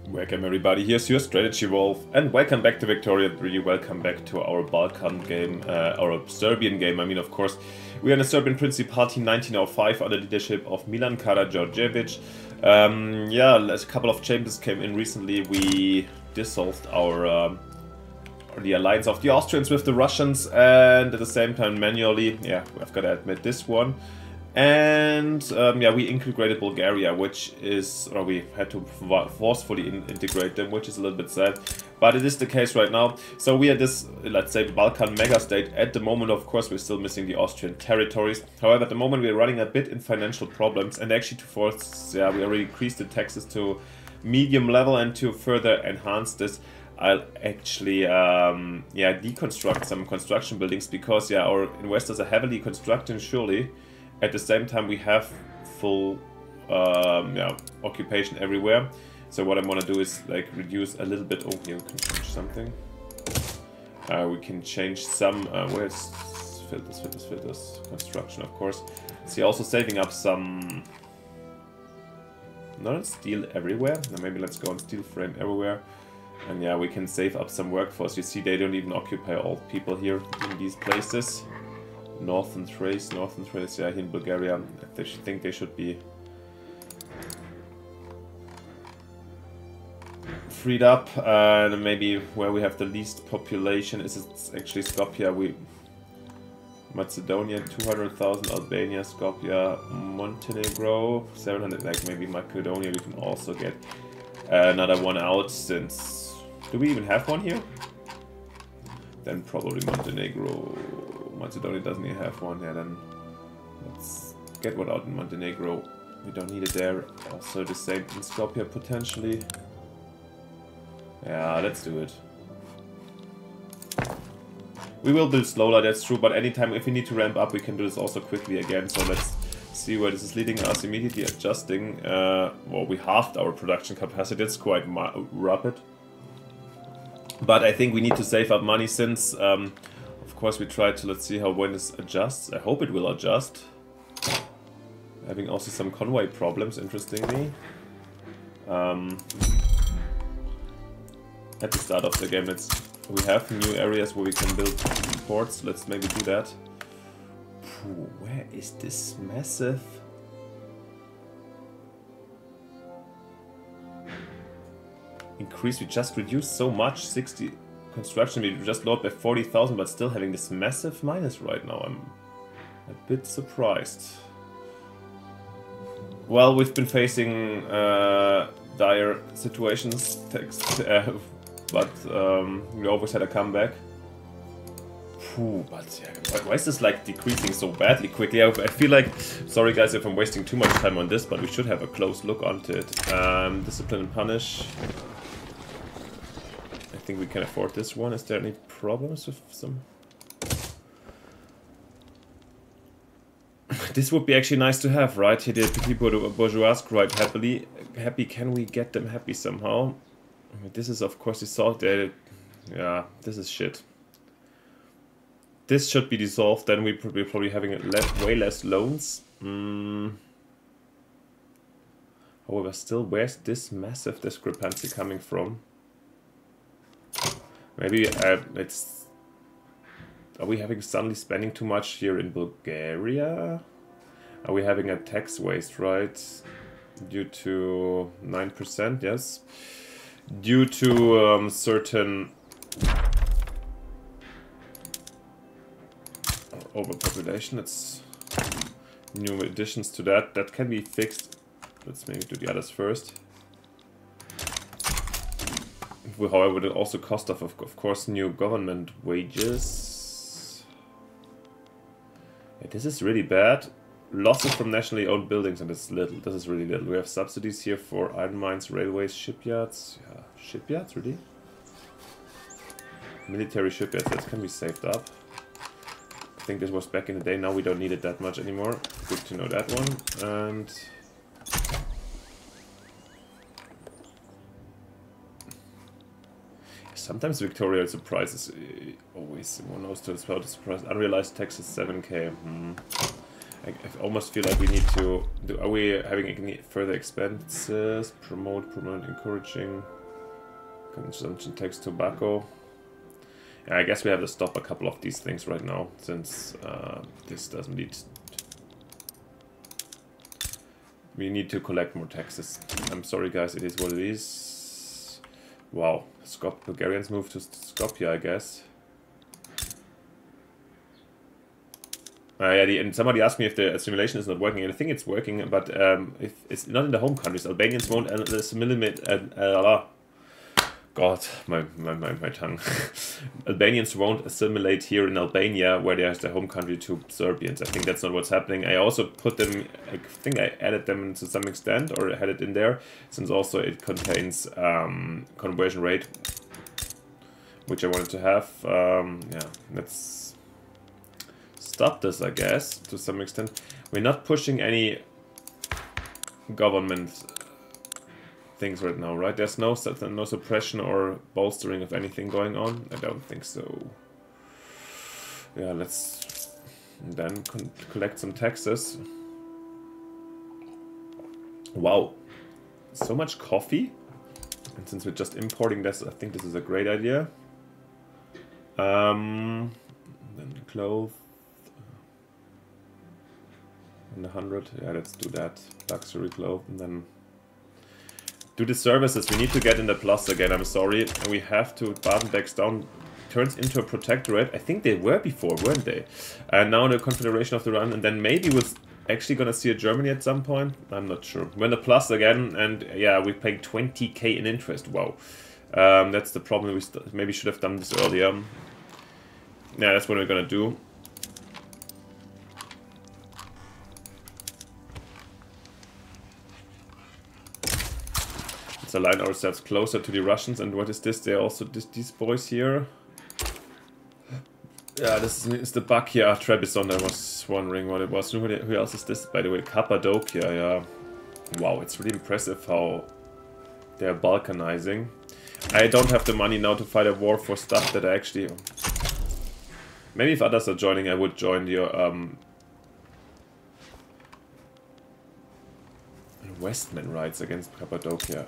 Welcome everybody, here's your Strategy Wolf, and welcome back to Victoria 3, welcome back to our Balkan game, our Serbian game. I mean, of course, we are in the Serbian Principality 1905 under the leadership of Milan Karađorđević. Yeah, as a couple of changes came in recently, we dissolved our the alliance of the Austrians with the Russians, and at the same time manually, yeah, I've got to admit this one. And yeah, we integrated Bulgaria, which is, or we had to forcefully integrate them, which is a little bit sad, but it is the case right now. So we are this, let's say, Balkan mega state. At the moment, of course, we're still missing the Austrian territories. However, at the moment, we're running a bit in financial problems, and actually to force, yeah, we already increased the taxes to medium level, and to further enhance this, I'll actually, yeah, deconstruct some construction buildings, because, yeah, our investors are heavily constructing, surely. At the same time, we have full yeah, occupation everywhere. So what I want to do is like reduce a little bit. Oh, here we can change something. We can change some. Where's filters? Construction, of course. See, also saving up some. Not steel everywhere. Now maybe let's go on steel frame everywhere. And yeah, we can save up some workforce. You see, they don't even occupy all people here in these places. Northern Thrace, yeah, here in Bulgaria. I think they should be freed up. And maybe where we have the least population is it's actually Skopje. Macedonia 200,000, Albania, Skopje, Montenegro 700. Like maybe Macedonia we can also get another one out. Since do we even have one here? Then probably Montenegro. Macedonia doesn't even have one. Yeah, then let's get one out in Montenegro. We don't need it there. Also the same in Skopje potentially. Yeah, let's do it. We will build slowly, that's true, but anytime if we need to ramp up, we can do this also quickly again. So let's see where this is leading us. Immediately adjusting. Well, we halved our production capacity. It's quite rapid. But I think we need to save up money since... of course, we try to, let's see how when this adjusts. I hope it will adjust. Having also some convoy problems, interestingly. At the start of the game, we have new areas where we can build ports. Let's maybe do that. Where is this massive? Increase, we just reduced so much, 60... Construction, we just lowered by 40,000, but still having this massive minus right now. I'm a bit surprised. Well, we've been facing dire situations, but we always had a comeback. But yeah, why is this like decreasing so badly quickly? I feel like, sorry guys if I'm wasting too much time on this, but we should have a close look onto it. Discipline and punish. I think we can afford this one. Is there any problems with some? This would be actually nice to have, right? Here the people bourgeois quite happy. Can we get them happy somehow? I mean, this is of course dissolved. Yeah, this is shit. This should be dissolved. Then we probably having way less loans. However, still, where's this massive discrepancy coming from? Maybe it's... Are we having suddenly spending too much here in Bulgaria? Are we having a tax waste, right? Due to 9%, yes. Due to certain... overpopulation, it's new additions to that. That can be fixed. Let's maybe do the others first. However, it also cost of course, new government wages. Yeah, this is really bad. Losses from nationally owned buildings, and it's little. This is really little. We have subsidies here for iron mines, railways, shipyards. Yeah, shipyards, really? Military shipyards, that can be saved up. I think this was back in the day. Now we don't need it that much anymore. Good to know that one. And... sometimes Victoria surprises, always one knows to how to surprise. Unrealized taxes 7k. I almost feel like we need to do. Are we having any further expenses? Promote, encouraging. Consumption tax, tobacco. Yeah, I guess we have to stop a couple of these things right now, since this doesn't need... We need to collect more taxes. I'm sorry guys, it is what it is. Wow, Bulgarians moved to Skopje, I guess. Yeah, and somebody asked me if the assimilation is not working, and I think it's working, but if it's not in the home countries. Albanians won't assimilate. God, my tongue. Albanians won't assimilate here in Albania, where there's the home country, to Serbians. I think that's not what's happening. I also put them. I think I added them to some extent, or had it in there, since also it contains conversion rate, which I wanted to have. Yeah, let's stop this, I guess, to some extent. We're not pushing any government things right now, right? There's no suppression or bolstering of anything going on? I don't think so. Yeah, let's then collect some taxes. Wow, so much coffee. And since we're just importing this, I think this is a great idea. Then clothes. 100, yeah, let's do that. Luxury clothes, and then do the services. We need to get in the plus again, I'm sorry. And we have to, Baden backs down, turns into a protectorate. I think they were before, weren't they? And now the Confederation of the Rhine, and then maybe we're actually gonna see a Germany at some point. I'm not sure. We're in the plus again, and yeah, we're paying 20k in interest. Wow. That's the problem. We maybe should have done this earlier. Yeah, that's what we're gonna do. Let's align ourselves closer to the Russians. And what is this? They're also these boys here. Yeah, this is the bug here. Trebizond, I was wondering what it was. Who else is this, by the way? Cappadocia, yeah. Wow, it's really impressive how they're Balkanizing. I don't have the money now to fight a war for stuff that I actually... Maybe if others are joining, I would join your Westman rights against Cappadocia.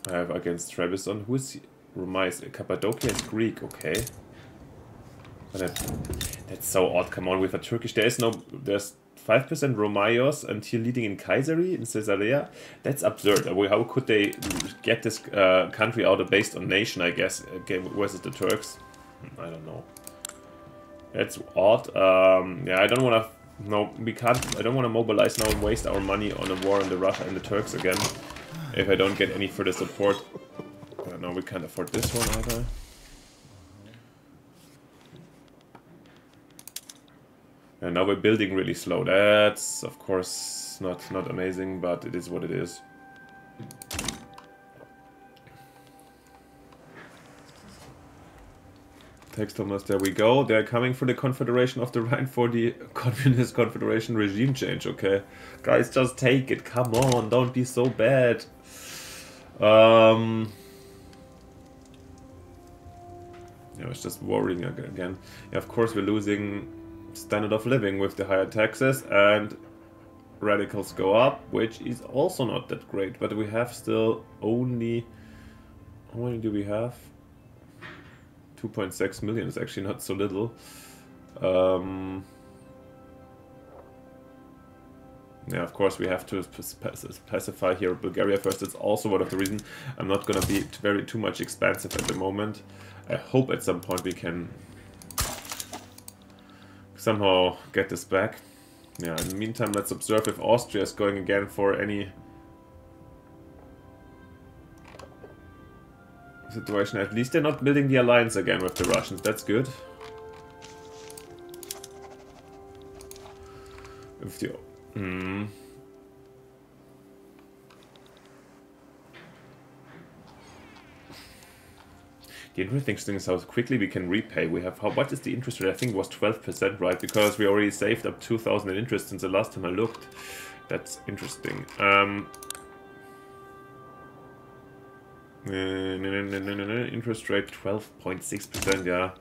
I have against Trebizond. Who is Romais? Cappadocia is Greek, okay. But that's so odd. Come on, with a Turkish, there's 5% Romaios and here leading in Kayseri in Caesarea. That's absurd. How could they get this country out based on nation? I guess versus the Turks. I don't know. That's odd. Yeah, I don't want to. No, we can't. I don't want to mobilize now and waste our money on a war in the Russia and the Turks again. If I don't get any further support. No, we can't afford this one either. And now we're building really slow. That's of course not amazing, but it is what it is. Text Thomas, there we go. They're coming for the Confederation of the Rhine for the Communist Confederation regime change, okay? Guys, just take it. Come on, don't be so bad. Yeah, it's just worrying again. Yeah, of course, we're losing standard of living with the higher taxes, and radicals go up, which is also not that great. But we have still only... How many do we have? 2.6 million is actually not so little. Yeah, of course we have to specify here Bulgaria first. It's also one of the reasons I'm not going to be too much expansive at the moment. I hope at some point we can somehow get this back. Yeah, in the meantime, let's observe if Austria is going again for any situation. At least they're not building the alliance again with the Russians. That's good. If the The interesting thing is how quickly we can repay. We have what is the interest rate? I think it was 12%, right? Because we already saved up 2,000 in interest since the last time I looked. That's interesting. Interest rate 12.6%, yeah.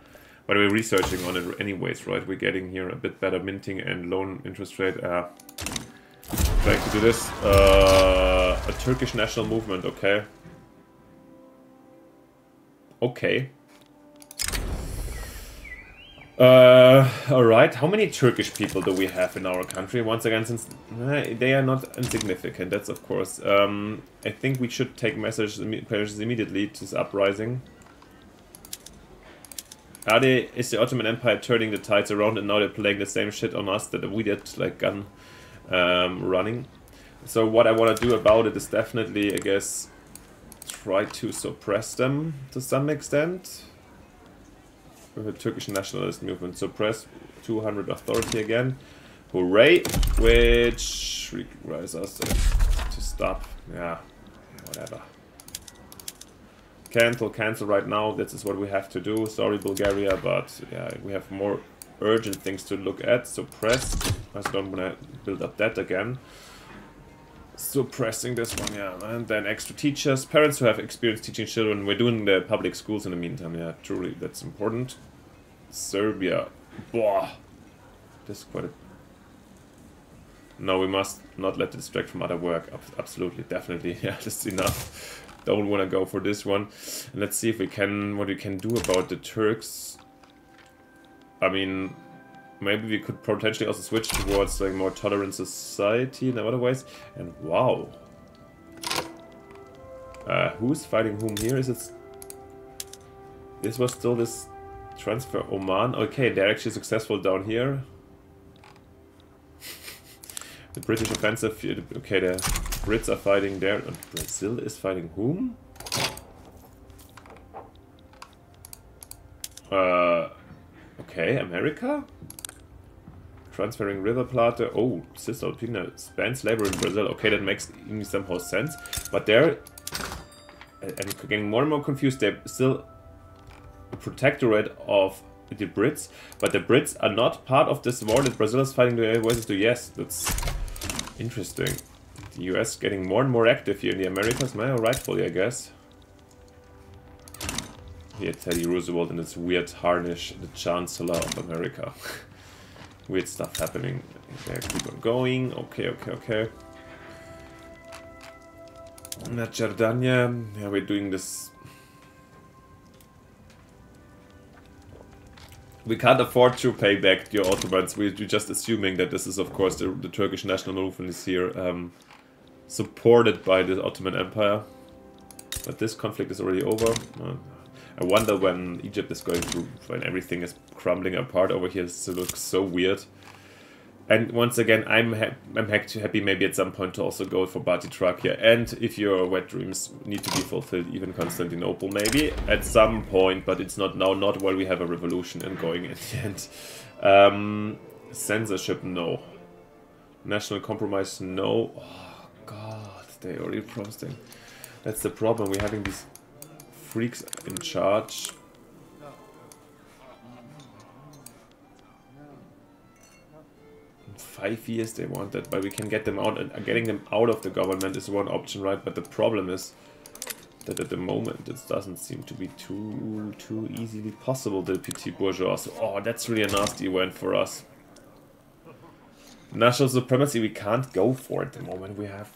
But we're researching on it anyways, right? We're getting here a bit better minting and loan interest rate. Trying to do this. A Turkish national movement, okay. Okay. Alright, how many Turkish people do we have in our country? Once again, since they are not insignificant, that's of course. I think we should take measures immediately to this uprising. Is the Ottoman Empire turning the tides around and now they're playing the same shit on us that we did, like gun running? So what I want to do about it is definitely, I guess, try to suppress them to some extent. With a Turkish nationalist movement, suppress 200 authority again. Hooray! Which requires us to stop. Yeah, whatever. Cancel right now. This is what we have to do. Sorry, Bulgaria, but yeah, we have more urgent things to look at. Suppress. I don't want to build up that again. Suppressing this one, yeah. And then extra teachers. Parents who have experience teaching children. We're doing the public schools in the meantime. Yeah, truly, that's important. Serbia. Boah. This is quite a... No, we must not let it distract from other work. Absolutely, definitely. Yeah, that's enough. Don't want to go for this one. And let's see if we can... what we can do about the Turks. I mean... maybe we could potentially also switch towards like more tolerant society in other ways. And wow. Who's fighting whom here? Is it... this was still this transfer Oman. Okay, they're actually successful down here. The British offensive... okay, the Brits are fighting there. And Brazil is fighting whom? Okay, America? Transferring River Plate. Oh, Cisalpina spans labor in Brazil. Okay, that makes somehow sense. But they're... I'm getting more and more confused. They're still a protectorate of the Brits. But the Brits are not part of this war that Brazil is fighting versus the US. That's interesting. The US getting more and more active here in the Americas. Well, rightfully, I guess. Here, Teddy Roosevelt and his weird harnish, the Chancellor of America. Weird stuff happening there. Keep on going. Okay. Not Jordania. Yeah, we're doing this. We can't afford to pay back the Ottomans. We're just assuming that this is, of course, the Turkish national movement is here, supported by the Ottoman Empire. But this conflict is already over. I wonder when Egypt is going to, when everything is crumbling apart over here. It looks so weird. And once again, I'm happy maybe at some point to also go for Bati Trakia. And if your wet dreams need to be fulfilled, even Constantinople maybe at some point, but it's not now, not while we have a revolution and going in the end. Censorship, no. National compromise, no. Oh god, they are already frosting. That's the problem, we're having these freaks in charge. In 5 years they want that, but we can get them out, and getting them out of the government is one option, right? But the problem is that at the moment it doesn't seem to be too easily possible, the petit bourgeois. So, oh, that's really a nasty event for us. National supremacy we can't go for at the moment. We have,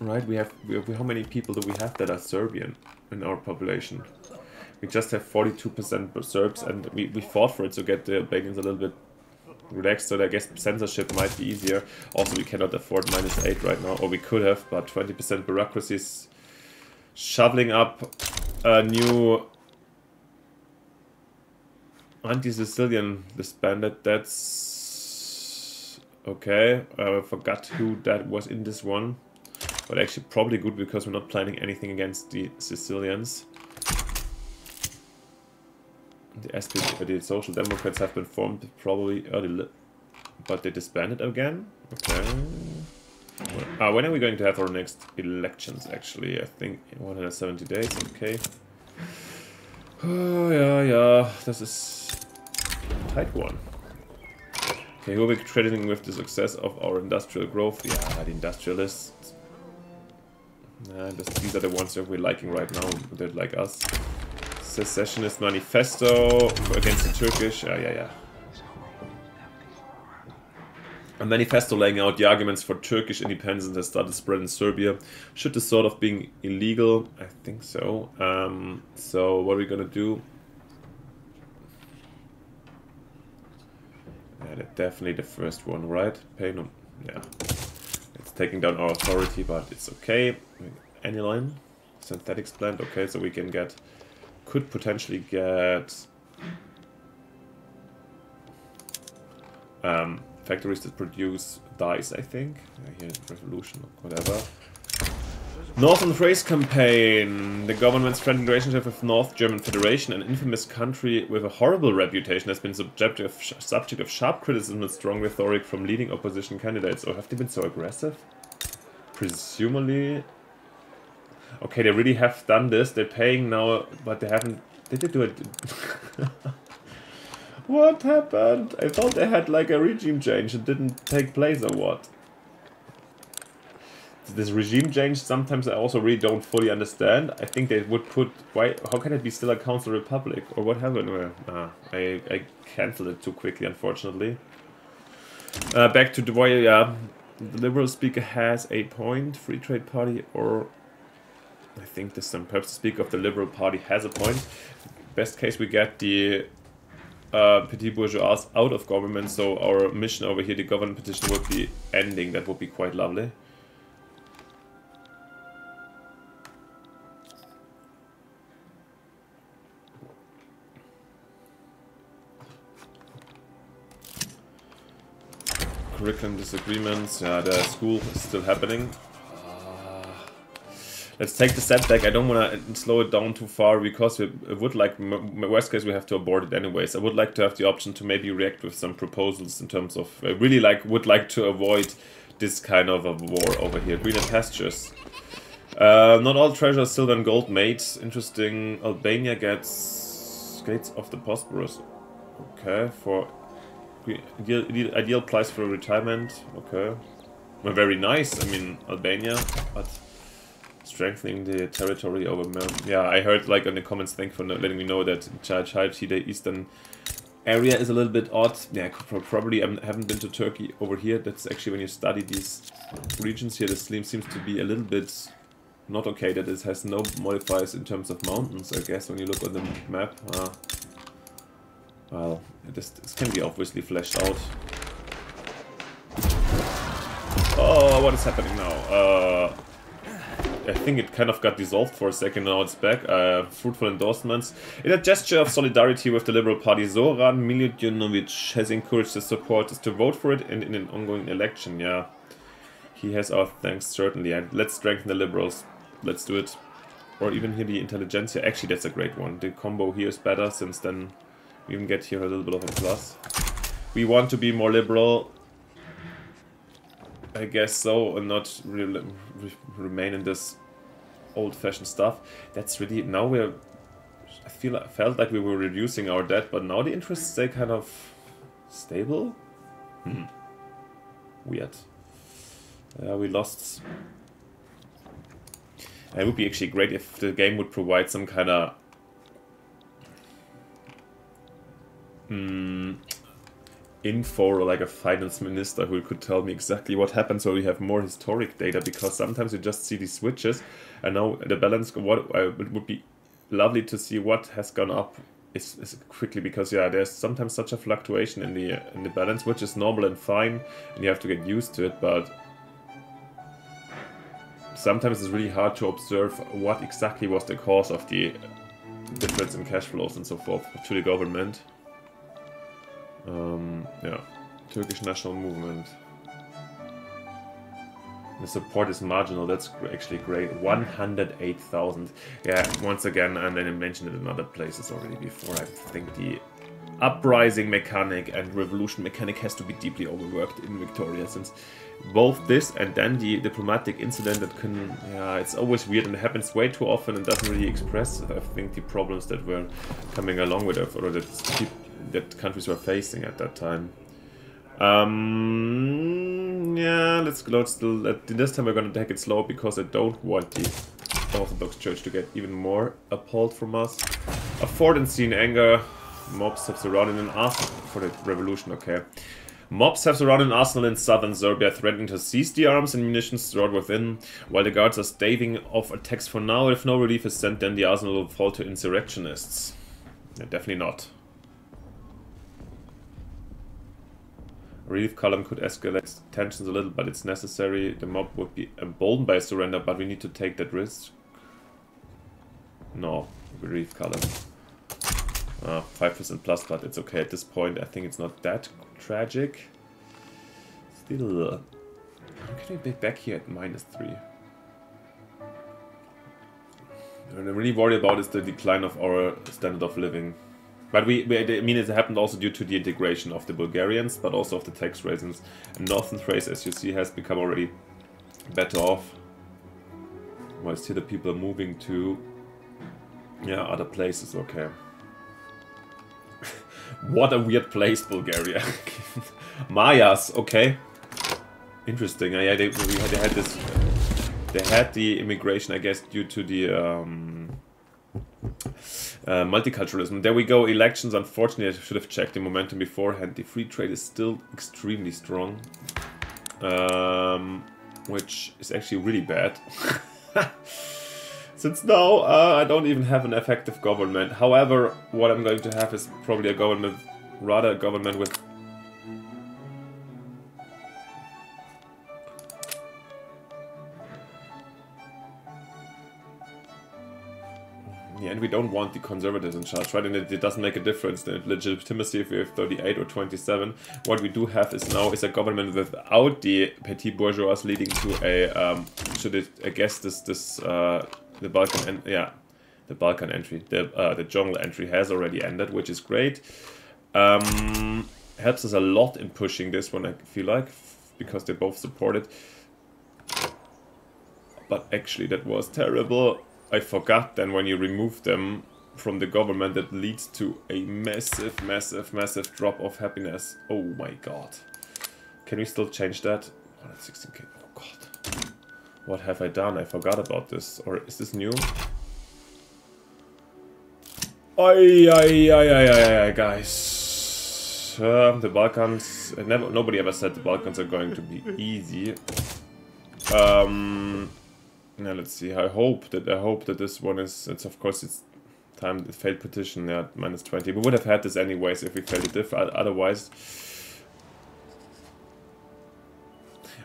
right? We have how many people do we have that are Serbian in our population? We just have 42% Serbs, and we fought for it to get the Albanians a little bit relaxed, so I guess censorship might be easier. Also, we cannot afford -8 right now, or we could have, but 20% bureaucracy is shoveling up a new anti-Sicilian disbanded. That's okay. I forgot who that was in this one. But actually probably good because we're not planning anything against the Sicilians. The Social Democrats have been formed probably early, but they disbanded again. Okay. When are we going to have our next elections? Actually, I think in 170 days. Okay. Oh yeah. This is a tight one. Okay, who are we crediting with the success of our industrial growth? Yeah, the industrialists. These are the ones that we're liking right now, that like us. Secessionist manifesto against the Turkish. Yeah. A manifesto laying out the arguments for Turkish independence has started spread in Serbia. Should this sort of being illegal? I think so. So what are we gonna do? Yeah, definitely the first one, right? Pay no. Yeah. It's taking down our authority, but it's okay. Aniline. Synthetics plant. Okay, so we can get... Could potentially get... factories that produce dyes, I think. Here, revolution, whatever. Northern Thrace campaign. The government's friendly relationship with North German Federation, an infamous country with a horrible reputation, has been subject of sharp criticism and strong rhetoric from leading opposition candidates. Oh, have they been so aggressive? Presumably. Okay, they really have done this. They're paying now, but they haven't. Did they do it? What happened? I thought they had like a regime change. It didn't take place or what? This regime change, sometimes I also really don't fully understand. I think they would put... Why? How can it be still a council republic? Or what happened? I cancelled it too quickly, unfortunately. Back to the... Yeah, the Liberal speaker has a point. Free Trade Party, or... I think this time perhaps the speaker of the Liberal Party has a point. Best case, we get the... Petit bourgeois out of government, so our mission over here, the government petition, would be ending. That would be quite lovely. Curriculum disagreements. Yeah, the school is still happening. Let's take the setback. I don't want to slow it down too far because it would like, worst case, we have to abort it anyways. I would like to have the option to maybe react with some proposals in terms of, I really would like to avoid this kind of a war over here. Greener pastures. Not all treasure, silver and gold made. Interesting. Albania gets Gates of the Prosperous. Okay, for ideal price for retirement. Okay. Well, very nice. I mean, Albania, but strengthening the territory over... Yeah, I heard like in the comments, thank you for letting me know that the eastern area is a little bit odd. Yeah, probably I haven't been to Turkey over here. That's actually when you study these regions here, this seems to be a little bit not okay, that it has no modifiers in terms of mountains, I guess, when you look on the map. Well, this can be obviously fleshed out. Oh, what is happening now? I think it kind of got dissolved for a second, now it's back. Fruitful endorsements. In a gesture of solidarity with the Liberal Party, Zoran Milutinovic has encouraged his supporters to vote for it in an ongoing election. Yeah, he has our thanks, certainly. And let's strengthen the Liberals. Let's do it. Or even here the intelligentsia. Actually, that's a great one. The combo here is better, since then we even get here a little bit of a plus. We want to be more liberal, I guess so, and not really remain in this old-fashioned stuff. That's really... Now we're... I felt like we were reducing our debt, but now the interests stay kind of stable? Weird. We lost... It would be actually great if the game would provide some kind of... info, or like a finance minister who could tell me exactly what happened, so we have more historic data, because sometimes you just see these switches and now the balance. It would be lovely to see what has gone up is quickly, because yeah, there's sometimes such a fluctuation in the balance, which is normal and fine, and you have to get used to it, but sometimes it's really hard to observe what exactly was the cause of the difference in cash flows and so forth to the government. Yeah, Turkish national movement. The support is marginal. That's actually great. 108,000. Yeah, once again, and then I mentioned it in other places already before. I think the uprising mechanic and revolution mechanic has to be deeply overworked in Victoria, since both this and then the diplomatic incident that can... Yeah, it's always weird and it happens way too often and doesn't really express, I think, the problems that were coming along with it, or that countries were facing at that time. Yeah, let's go. This time we're gonna take it slow, because I don't want the Orthodox Church to get even more appalled from us. Afford and seen anger. Mobs have surrounded and asked for the revolution. Okay. Mobs have surrounded an arsenal in southern Serbia, threatening to seize the arms and munitions stored within. While the guards are staving off attacks for now, if no relief is sent, then the arsenal will fall to insurrectionists. Yeah, definitely not. A relief column could escalate tensions a little, but it's necessary. The mob would be emboldened by surrender, but we need to take that risk. No, relief column. 5% plus, but it's okay at this point. I think it's not that tragic. Still, how can we be back here at -3? What I'm really worried about is the decline of our standard of living. But I mean, it happened also due to the integration of the Bulgarians, but also of the tax raisins. And Northern Thrace, as you see, has become already better off. While still the people are moving to, yeah, other places. Okay. What a weird place, Bulgaria. Mayas, okay. Interesting. Yeah, they had this. They had the immigration, I guess, due to the multiculturalism. There we go. Elections. Unfortunately, I should have checked the momentum beforehand. The free trade is still extremely strong, which is actually really bad. Since now, I don't even have an effective government. However, what I'm going to have is probably a government, rather a government with... Yeah, and we don't want the conservatives in charge, right? And it doesn't make a difference, the legitimacy if we have 38 or 27. What we do have is now is a government without the petit bourgeois, leading to a, I guess the Balkan, the Balkan entry, the jungle entry has already ended, which is great. Helps us a lot in pushing this one, I feel like, because they both support it. But actually, that was terrible. I forgot then when you remove them from the government, that leads to a massive, massive, massive drop of happiness. Oh my god. Can we still change that? 116k. Oh god. What have I done? I forgot about this. Or is this new? Guys. The Balkans... nobody ever said the Balkans are going to be easy. Now let's see. I hope that this one is... of course it's time. The failed petition. Yeah, -20. We would have had this anyways if we failed it otherwise.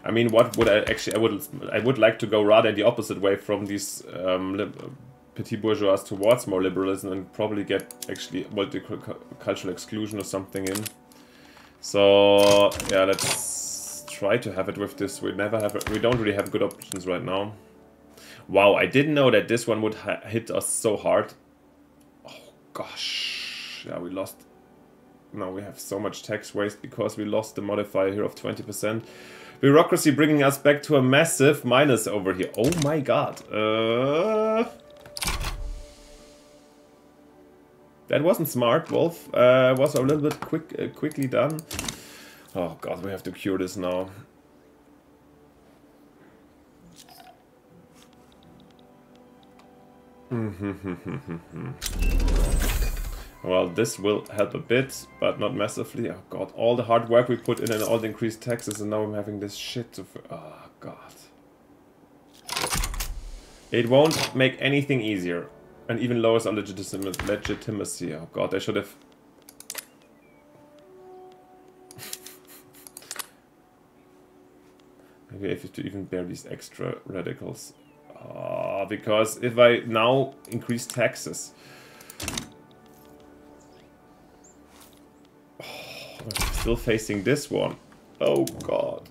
I mean, what would I actually... I would like to go rather the opposite way from these petit bourgeois towards more liberalism and probably get actually multicultural exclusion or something in. So yeah, let's try to have it with this. We don't really have good options right now. Wow, I didn't know that this one would hit us so hard. Oh gosh, yeah, we lost. Now we have so much tax waste because we lost the modifier here of 20%. Bureaucracy bringing us back to a massive minus over here. Oh my god. That wasn't smart, Wolf. Was a little bit quickly done. Oh god, we have to cure this now. Well, this will help a bit, but not massively. Oh god, all the hard work we put in and all the increased taxes, and now I'm having this shit to... Oh god. It won't make anything easier. And even lowers our legitimacy. Oh god, I should have... Maybe I have to even bear these extra radicals. Because if I now increase taxes... I'm still facing this one. Oh god.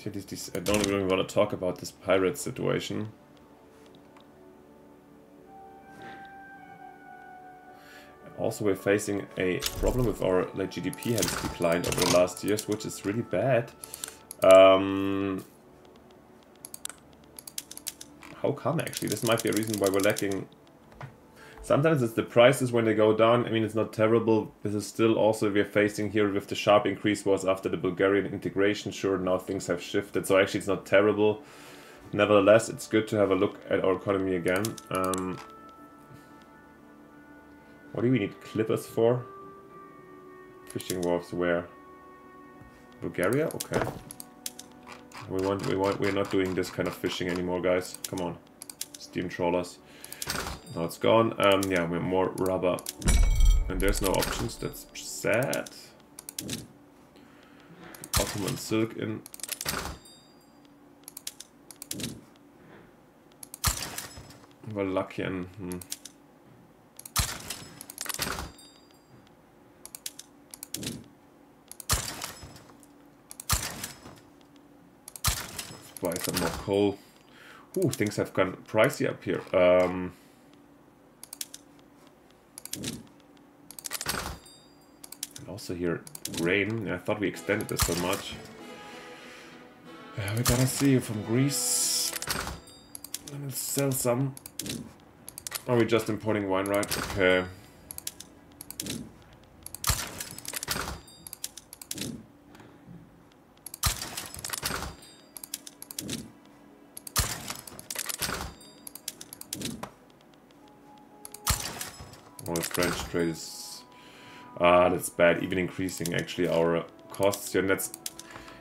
I don't really want to talk about this pirate situation. Also, we're facing a problem with our GDP has declined over the last years, which is really bad. How come, actually? This might be a reason why we're lacking... Sometimes it's the prices when they go down. I mean, it's not terrible. This is still also we're facing here with the sharp increase was after the Bulgarian integration. Sure, now things have shifted. So actually it's not terrible. Nevertheless, it's good to have a look at our economy again. What do we need clippers for? Fishing wharfs where? Bulgaria? Okay. We're not doing this kind of fishing anymore, guys. Come on. Steam trawlers. Now it's gone. Yeah, we're more rubber. And there's no options, that's sad. Ottoman silk in. Wallachian. Let's buy some more coal. Ooh, things have gone pricey up here. And also here, grain. I thought we extended this so much. We're gonna see from Greece. Let's sell some. Are we just importing wine, right? Okay. Oh, the French trade is... that's bad. Even increasing actually our costs here. And that's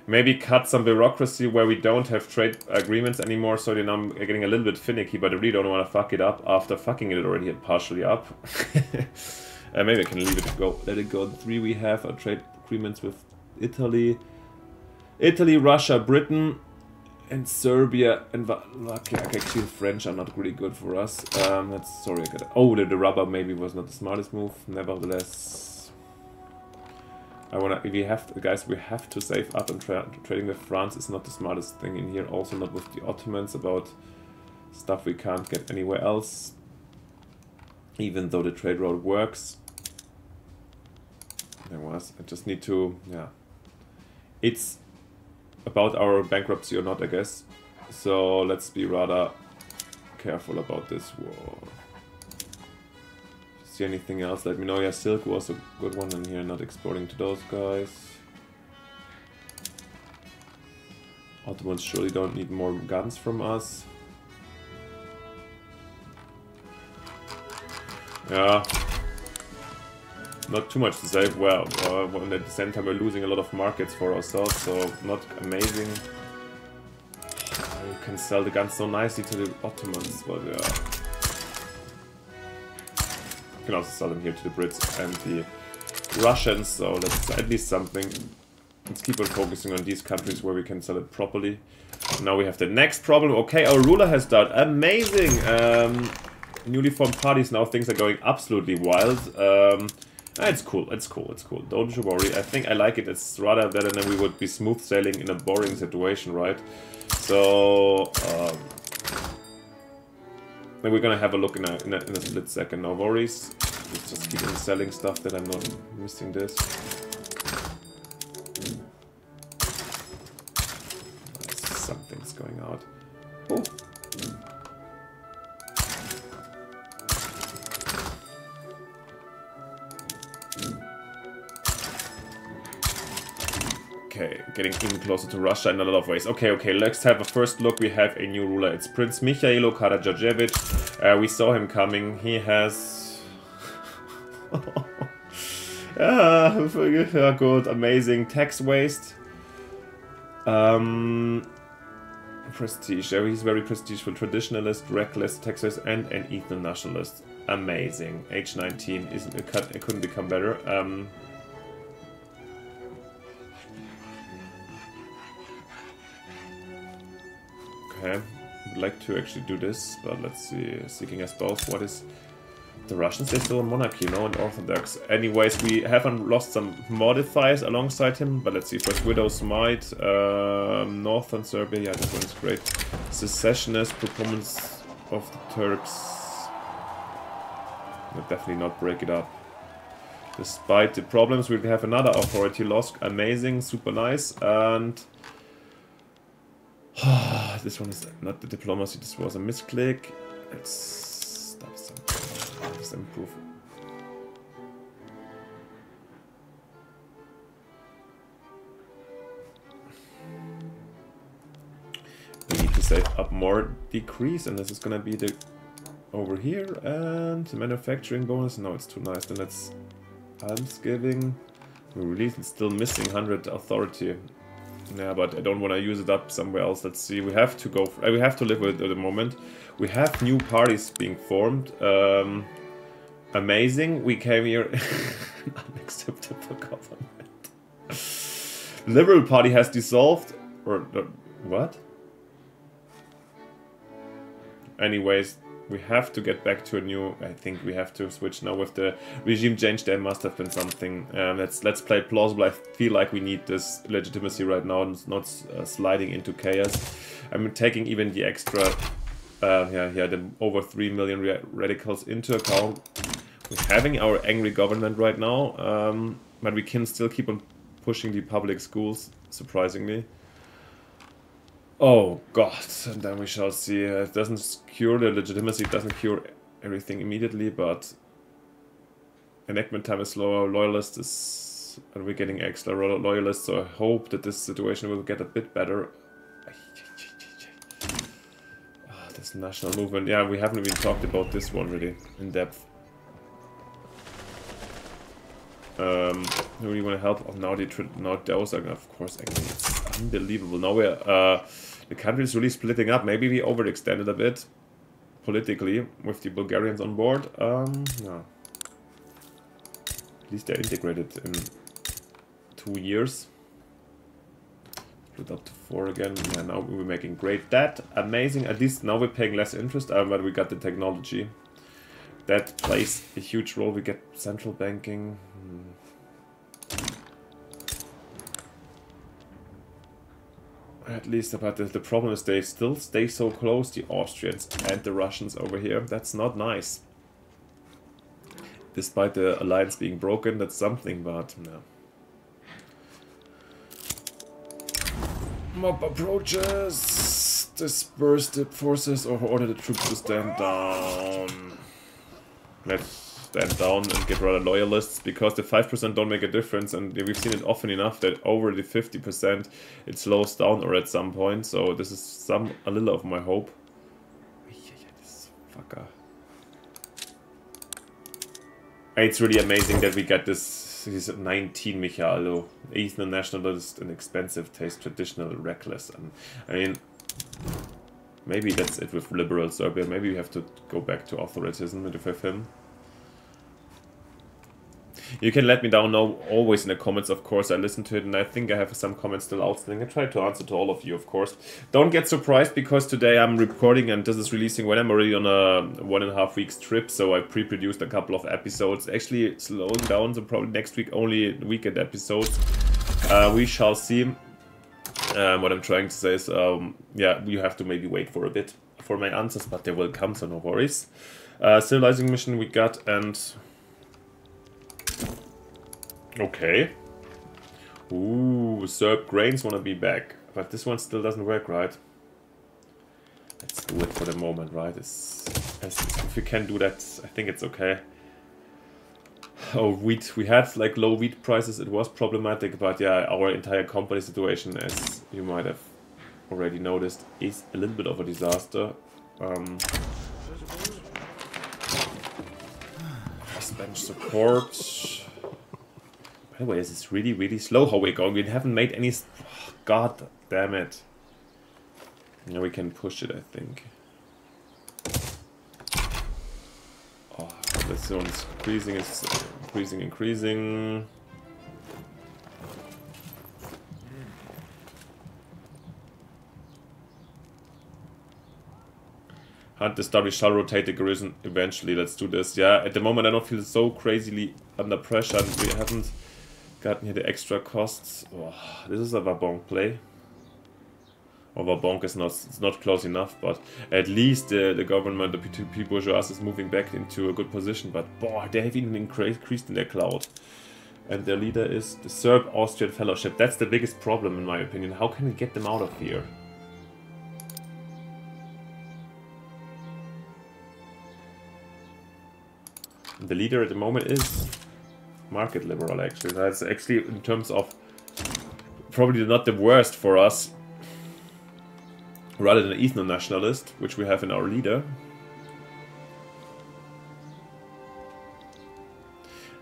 maybe cut some bureaucracy where we don't have trade agreements anymore, so they're now getting a little bit finicky, but I really don't want to fuck it up after fucking it already partially up. Maybe I can leave it go. Let it go. The 3 we have are trade agreements with Italy, Russia, Britain, and Serbia, and luckily, actually the French are not really good for us. That's sorry, I got it. Oh, the rubber maybe was not the smartest move. Nevertheless. We have to save up, and trading with France is not the smartest thing in here. Also not with the Ottomans about stuff we can't get anywhere else. Even though the trade route works. I just need to, yeah. It's about our bankruptcy or not, I guess. So let's be rather careful about this. Whoa. See anything else, let me know. Yeah, silk was a good one in here, not exporting to those guys. Ottomans surely don't need more guns from us. Yeah. Not too much to save. Well, at the same time we're losing a lot of markets for ourselves, so not amazing. You can sell the guns so nicely to the Ottomans, but yeah. You can also sell them here to the Brits and the Russians, so that's at least something. Let's keep on focusing on these countries where we can sell it properly. Now we have the next problem. Okay, our ruler has died. Amazing! Newly formed parties, now things are going absolutely wild. It's cool, it's cool, it's cool. Don't you worry. I think I like it. It's rather better than we would be smooth sailing in a boring situation, right? So... Then we're gonna have a look in a split second. No worries. Let's just keep on selling stuff that I'm not missing this. Something's going out. Oh. Okay, getting even closer to Russia in a lot of ways. Okay, let's have a first look. We have a new ruler. It's Prince Mihailo Karađorđević. We saw him coming. He has... good, amazing. Tax waste. Prestige. He's very prestigeful. Traditionalist, reckless, tax waste, and an ethno nationalist. Amazing. Age 19. It couldn't become better. Okay, I'd like to actually do this, but let's see. Seeking us both. What is the Russians? They're still a monarchy, no, and Orthodox. Anyways, we haven't lost some modifiers alongside him, but let's see. First, Widow's Might, Northern Serbia. Yeah, this one is great. Secessionist, performance of the Turks. We'll definitely not break it up. Despite the problems, we have another authority loss. Amazing, super nice, and. This one is not the diplomacy, this was a misclick. Let's stop something. Let's improve. We need to save up more decrease, and this is gonna be the over here, and the manufacturing bonus. No, it's too nice. Then let's Almsgiving. We're really still missing 100 authority. Yeah, but I don't want to use it up somewhere else. Let's see. We have to go. We have to live with it at the moment. We have new parties being formed. Amazing. We came here. Unacceptable government. Liberal Party has dissolved. Or what? Anyways, we have to get back to a new. I think we have to switch now with the regime change. There must have been something. Let's play plausible. I feel like we need this legitimacy right now, and not sliding into chaos. I'm taking even the extra, the over 3 million radicals into account. We're having our angry government right now, but we can still keep on pushing the public schools. Surprisingly. Oh god, and then we shall see. It doesn't cure the legitimacy, it doesn't cure everything immediately, but enactment time is slower, loyalists is... and we're getting extra loyalists, so I hope that this situation will get a bit better. This national movement, yeah, we haven't even talked about this one really in depth. Who do you want to help? Oh, now those are, of course, actually, it's unbelievable. Now we're... the country is really splitting up. Maybe we overextended a bit politically with the Bulgarians on board. No. At least they're integrated in 2 years. Split up to 4 again. Yeah, now we're making great debt. Amazing. At least now we're paying less interest, but we got the technology. That plays a huge role. We get central banking. At least, but the problem is they still stay so close, the Austrians and the Russians over here. That's not nice. Despite the alliance being broken, that's something, but no. Mob approaches! Disperse the forces or order the troops to stand down. Let's stand down and get rather loyalists, because the 5% don't make a difference, and we've seen it often enough that over the 50% it slows down or at some point, so this is a little of my hope. This fucker. It's really amazing that we get this. He's 19 Michaelo, Eastern nationalist, an expensive taste, traditional, reckless, and I mean, maybe that's it with liberal Serbia. Maybe we have to go back to authoritarianism with him. You can let me down know always in the comments, of course. I listen to it and I think I have some comments still outstanding. I try to answer to all of you, of course. Don't get surprised because today I'm recording and this is releasing when I'm already on a 1.5 weeks trip. So I pre-produced a couple of episodes. Actually slowing down, so probably next week only weekend episodes. We shall see. What I'm trying to say is, yeah, you have to maybe wait for a bit for my answers, but they will come, so no worries. Civilizing mission we got, and... okay. Ooh, Serb grains wanna be back. But this one still doesn't work, right? Let's do it for the moment, right? If we can do that, I think it's okay. Oh, wheat. We had like low wheat prices, it was problematic, but yeah, our entire company situation, as you might have already noticed, is a little bit of a disaster. Bench support. By the way, this is really, really slow how we're going. We haven't made any... oh, god damn it. Now we can push it, I think. Oh, this one's increasing. Hunt the star, we shall rotate the garrison eventually. Let's do this. Yeah, at the moment I don't feel so crazily under pressure. And we haven't gotten here the extra costs. Oh, this is a Vabonk play. Or Vabonk is not close enough, but at least the government, the P2P bourgeois is moving back into a good position. But boy, they have even increased in their cloud. And their leader is the Serb-Austrian Fellowship. That's the biggest problem in my opinion. How can we get them out of here? The leader at the moment is market liberal, actually. That's actually, in terms of, probably not the worst for us. Rather than an ethno nationalist, which we have in our leader.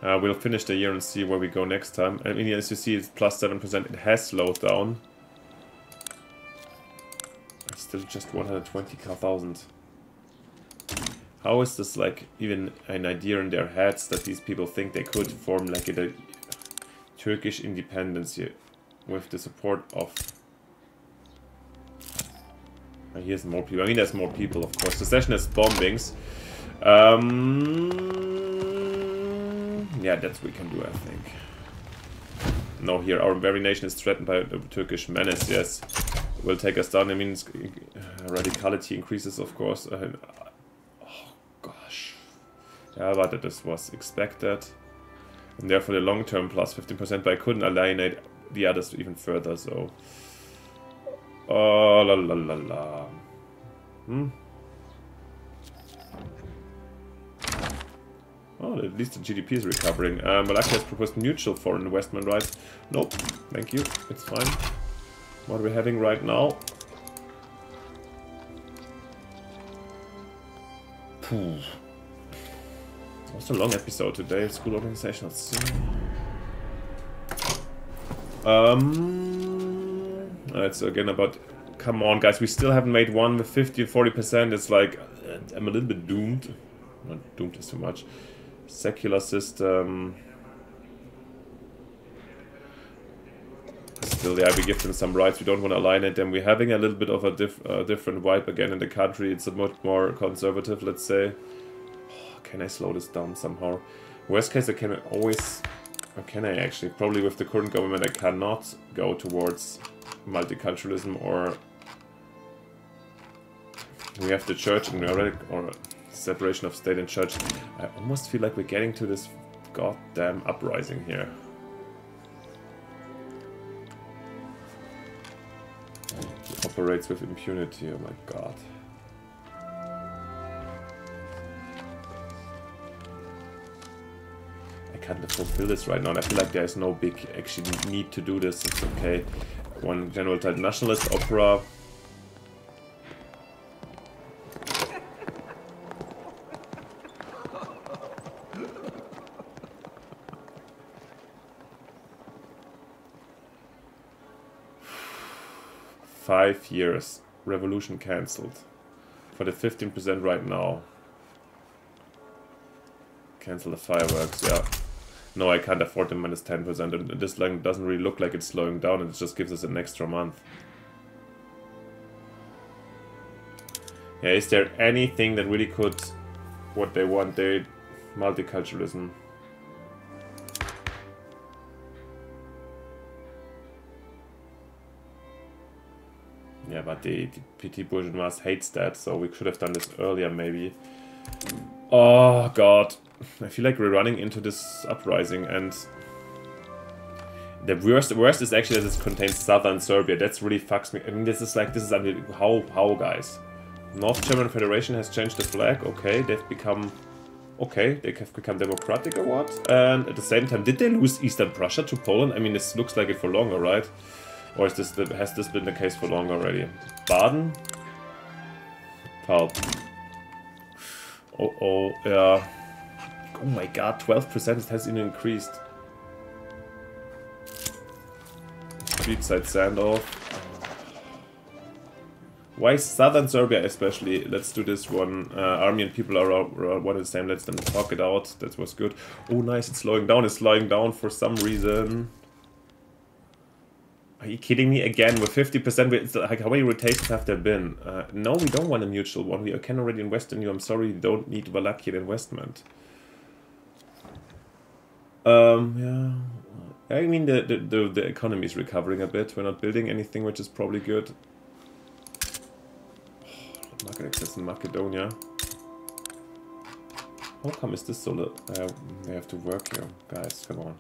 We'll finish the year and see where we go next time. I mean, as you see, it's plus 7%. It has slowed down. It's still just 120,000. How is this like even an idea in their heads that these people think they could form like a Turkish independence here with the support of... Here's more people. I mean, there's more people, of course. The session has bombings. Yeah, that's what we can do, I think. No, here, our very nation is threatened by the Turkish menace, yes. Will take us down. I mean, radicality increases, of course. Oh, gosh. Yeah, but this was expected. And therefore, the long-term plus 15%, but I couldn't alienate the others even further, so... Oh, la la la la. Oh, at least the GDP is recovering. Malacca has proposed mutual foreign investment rights. Nope, thank you, it's fine. What are we having right now? It was a long episode today. School organization, let's see. It's again about... Come on, guys, we still haven't made one with 50 or 40%. It's like... I'm a little bit doomed. Not doomed is too much. Secular system... Still, yeah, we give them some rights. We don't want to align it. Then we're having a little bit of a different vibe again in the country. It's a much more conservative, let's say. Oh, can I slow this down somehow? Worst case, I can always... Or can I actually? Probably with the current government, I cannot go towards multiculturalism or... We have the church and or separation of state and church. I almost feel like we're getting to this goddamn uprising here. He operates with impunity, oh my god. I can't fulfill this right now, and I feel like there's no big actually need to do this. It's okay. One general title, nationalist opera. 5 years. Revolution cancelled. For the 15% right now. Cancel the fireworks, yeah. No, I can't afford the minus 10%. And this line doesn't really look like it's slowing down. It just gives us an extra month. Yeah, is there anything that really could... What they want, they... Multiculturalism. Yeah, but the petit bourgeois hates that, so we should have done this earlier, maybe. Oh, God. I feel like we're running into this uprising, and... The worst is actually that it contains southern Serbia. That's really fucks me. I mean, this is how, guys? North German Federation has changed the flag. Okay, they've become... Okay, they have become democratic or what? And at the same time, did they lose Eastern Prussia to Poland? I mean, this looks like it for longer, right? Or is this has this been the case for long already? Baden? Pulp. Oh, yeah. Oh my god, 12% it has even increased. Street side standoff. Why southern Serbia especially? Let's do this one. Army and people are one and the same. Let's then talk it out. That was good. Oh nice, it's slowing down. It's slowing down for some reason. Are you kidding me again? With 50%, it's like, how many rotations have there been? No, we don't want a mutual one. We can already invest in you. I'm sorry, you don't need Wallachian investment. Yeah. I mean, the economy is recovering a bit. We're not building anything, which is probably good. Market access in Macedonia. How come is this so little? They have to work here. Guys, come on.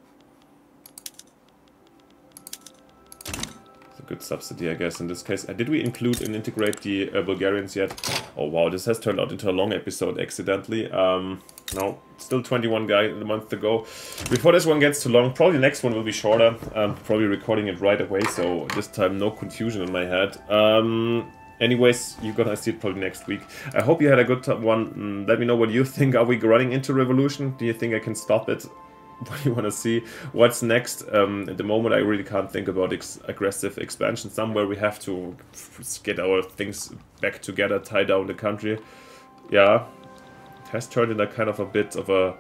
Good subsidy, I guess, in this case. Did we include and integrate the Bulgarians yet? Oh wow, this has turned out into a long episode accidentally. No, still 21 a month to go. Before this one gets too long, probably the next one will be shorter. Probably recording it right away, so this time no confusion in my head. Anyways, you're gonna see it probably next week. I hope you had a good one. Let me know what you think. Are we running into revolution? Do you think I can stop it? what you want to see. What's next? At the moment, I really can't think about aggressive expansion. Somewhere we have to get our things back together, tie down the country. Yeah, it has turned into kind of a bit of a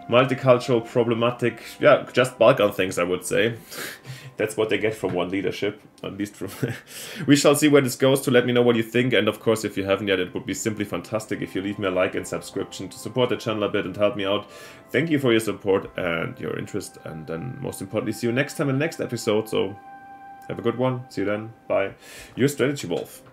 multicultural, problematic, yeah, just Balkan things, I would say. That's what they get from one leadership, at least from... We shall see where this goes. To let me know what you think, and of course, if you haven't yet, it would be simply fantastic if you leave me a like and subscription to support the channel a bit and help me out. Thank you for your support and your interest, and then most importantly, see you next time in the next episode. So have a good one. See you then. Bye. Your Strategy Wolf.